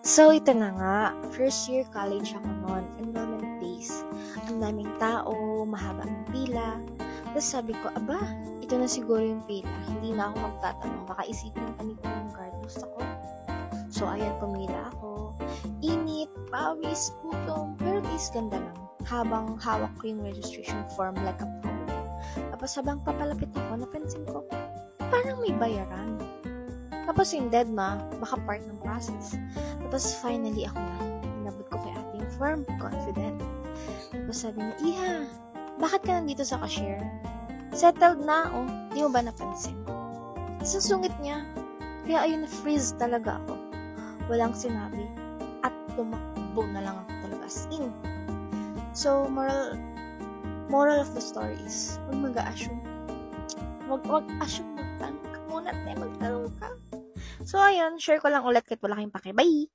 So, ito na nga. First year college ako noon. Enrollment days. Ang daming tao, mahaba ang pila. Tapos sabi ko, aba, ito na siguro yung pila. Hindi na ako magtatanong. Baka isipin pa ni Kuya guard. Gusto ko. So, ayan, pumila ako. Init, pawis, gutom. Pero at least ganda lang. Habang hawak ko yung registration form like a pro. Tapos habang papalapit ako, napansin ko, parang may bayaran. Tapos yung dead ma, baka part ng process. Tapos finally ako na, inabot ko kay ate yung form, confident. Tapos sabi niya, Iha, bakit ka nandito sa cashier? Settled na, oh. Di mo ba napansin? Sa sungit niya, kaya ayun na-freeze talaga ako. Walang sinabi. At tumakbo na lang ako talaga as in. So, moral of the story is, huwag mag-a-assume. Huwag assume, magtanong ka muna, magtanong ka. So, ayun, share ko lang ulit kahit wala kayong pake. Bye!